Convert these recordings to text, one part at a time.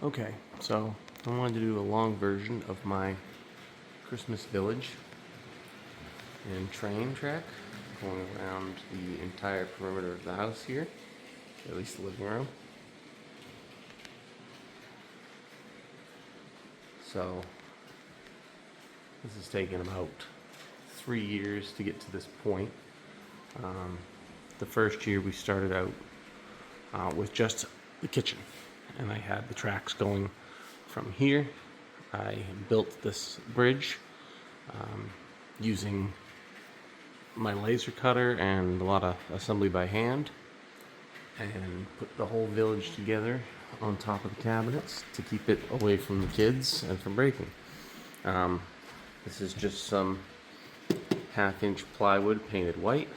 Okay, so I wanted to do a long version of my Christmas village and train track going around the entire perimeter of the house here, at least the living room. So this has taken about 3 years to get to this point. Um, the first year we started out with just the kitchen, and I had the tracks going from here. I built this bridge using my laser cutter and a lot of assembly by hand, and put the whole village together on top of the cabinets to keep it away from the kids and from breaking. Um, this is just some half-inch plywood painted white.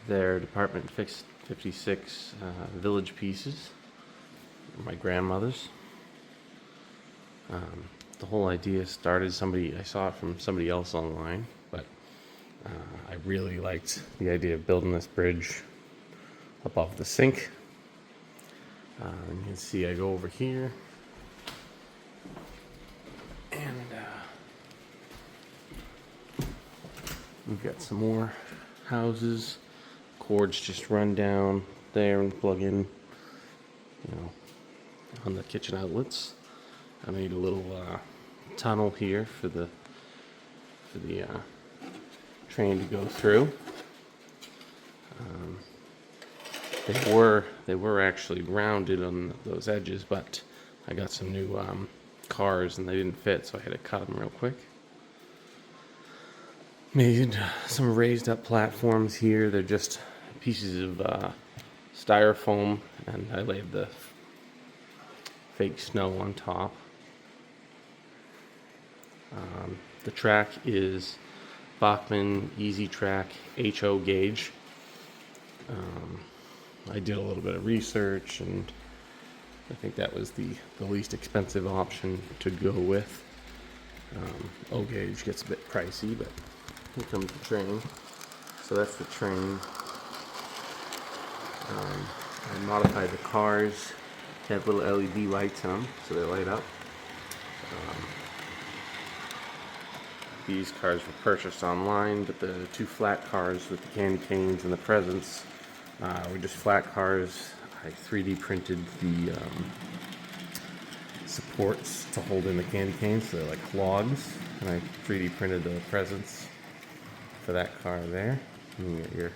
They're Department 56 village pieces, my grandmother's. The whole idea started I saw it from somebody else online, but I really liked the idea of building this bridge above the sink. You can see I go over here, and we've got some more houses. Cords just run down there and plug in, on the kitchen outlets. I made a little tunnel here for the train to go through. They were actually rounded on those edges, but I got some new cars and they didn't fit, so I had to cut them real quick. Made some raised up platforms here. They're just pieces of styrofoam, and I laid the fake snow on top. The track is Bachmann Easy Track HO gauge. I did a little bit of research, and I think that was the least expensive option to go with. O gauge gets a bit pricey, but here comes the train. So that's the train. I modified the cars to have little LED lights in them, so they light up. These cars were purchased online, but the two flat cars with the candy canes and the presents were just flat cars. I 3D printed the supports to hold in the candy canes, so they're like logs, and I 3D printed the presents for that car there. And you got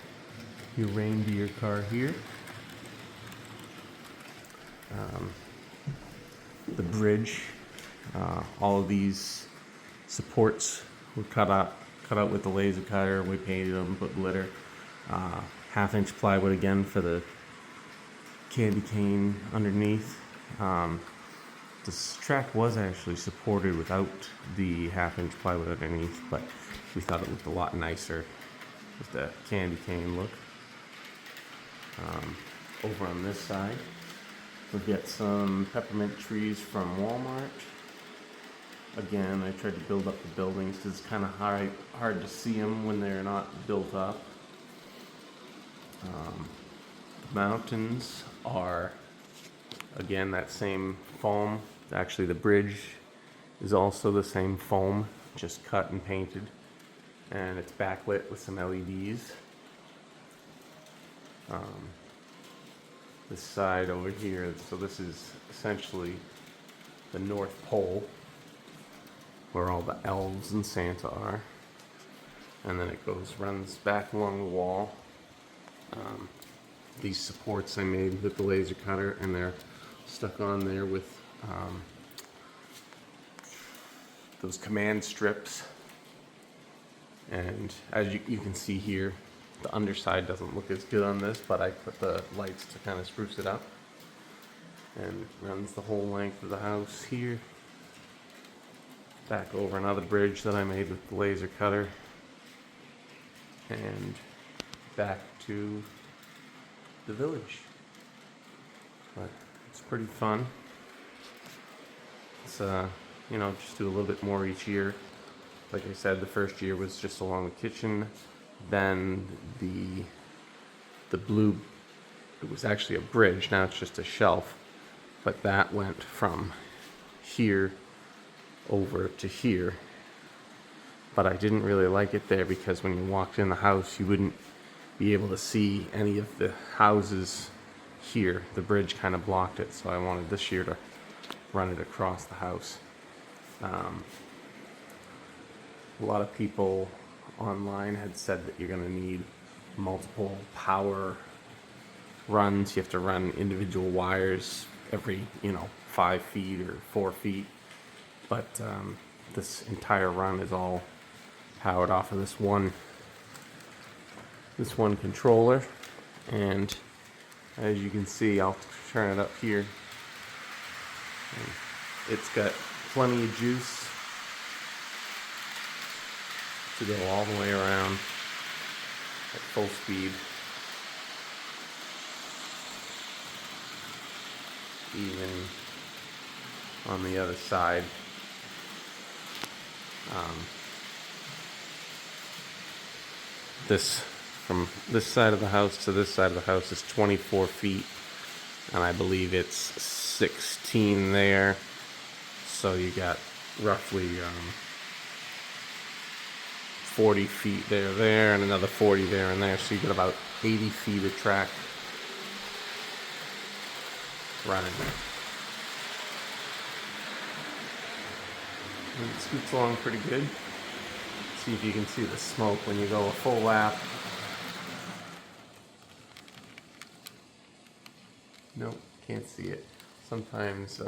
your reindeer car here. The bridge, all of these supports were cut out with the laser cutter. We painted them, put glitter. Half-inch plywood again for the candy cane underneath. This track was actually supported without the half-inch plywood underneath, but we thought it looked a lot nicer with the candy cane look. Over on this side, we've got some peppermint trees from Walmart. Again, I tried to build up the buildings because it's kind of hard to see them when they're not built up. The mountains are, again, that same foam. Actually, the bridge is also the same foam, just cut and painted. And it's backlit with some LEDs. This side over here, so this is essentially the North Pole, where all the elves and Santa are. And then it runs back along the wall. These supports I made with the laser cutter, and they're stuck on there with those command strips. And as you can see here, the underside doesn't look as good on this, but I put the lights to kind of spruce it up. And it runs the whole length of the house here. Back over another bridge that I made with the laser cutter. And back to the village. But it's pretty fun. It's just do a little bit more each year. Like I said, the first year was just along the kitchen. Then the blue, it was actually a bridge. Now it's just a shelf. but that went from here over to here. But I didn't really like it there because when you walked in the house, you wouldn't be able to see any of the houses here. The bridge kind of blocked it, so I wanted this year to run it across the house. A lot of people online had said that you're going to need multiple power runs. You have to run individual wires every 5 feet or 4 feet, but this entire run is all powered off of this one controller. And as you can see, I'll turn it up here, and it's got plenty of juice to go all the way around at full speed. Even on the other side, this from this side of the house to this side of the house is 24 feet, and I believe it's 16 there, so you got roughly 40 feet there, and another 40 there and there, so you got about 80 feet of track running. And it scoots along pretty good. See if you can see the smoke when you go a full lap. Nope, can't see it. Sometimes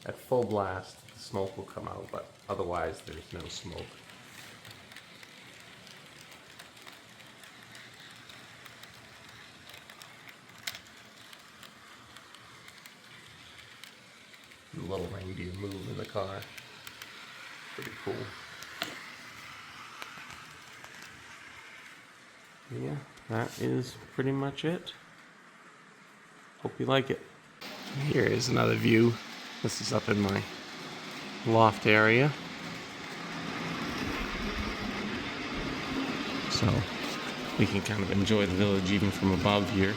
at full blast the smoke will come out, but otherwise there's no smoke. The little reindeer move in the car. Pretty cool. Yeah, that is pretty much it. Hope you like it. Here is another view. This is up in my loft area. So we can kind of enjoy the village even from above here.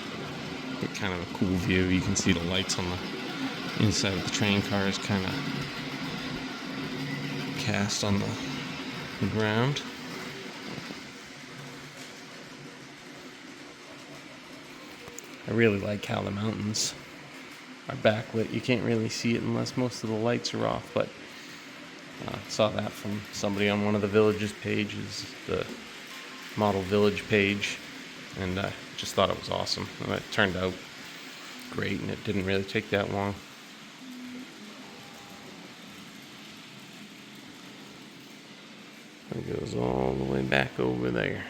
Get kind of a cool view. You can see the lights on the inside of the train cars kind of cast on the ground. I really like how the mountains are backlit. You can't really see it unless most of the lights are off, but saw that from somebody on one of the villages pages, the model village page, and just thought it was awesome. And it turned out great, and it didn't really take that long. It goes all the way back over there.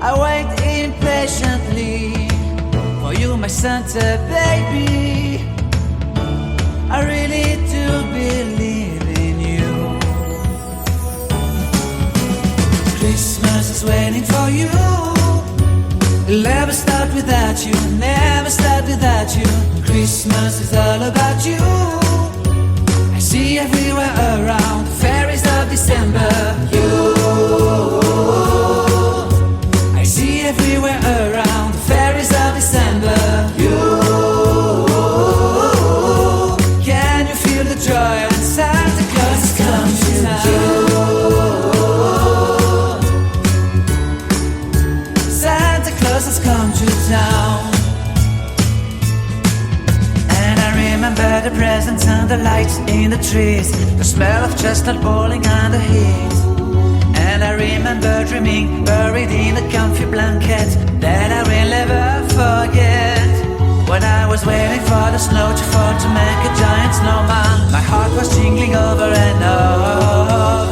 I wait impatiently for you, my Santa baby. I really do believe in you. Christmas is waiting for you. It'll never start without you, never start without you. Christmas is all about you. I see everywhere around the fairies of December. You, I see everywhere around the fairies of December. You, can you feel the joy when Santa Claus is coming to town? Santa Claus has come to town. And I remember the presents and the lights in the trees, the smell of chestnut boiling and the heat. And I remember dreaming, buried in a comfy blanket that I will never forget. When I was waiting for the snow to fall to make a giant snowman, my heart was jingling over and over.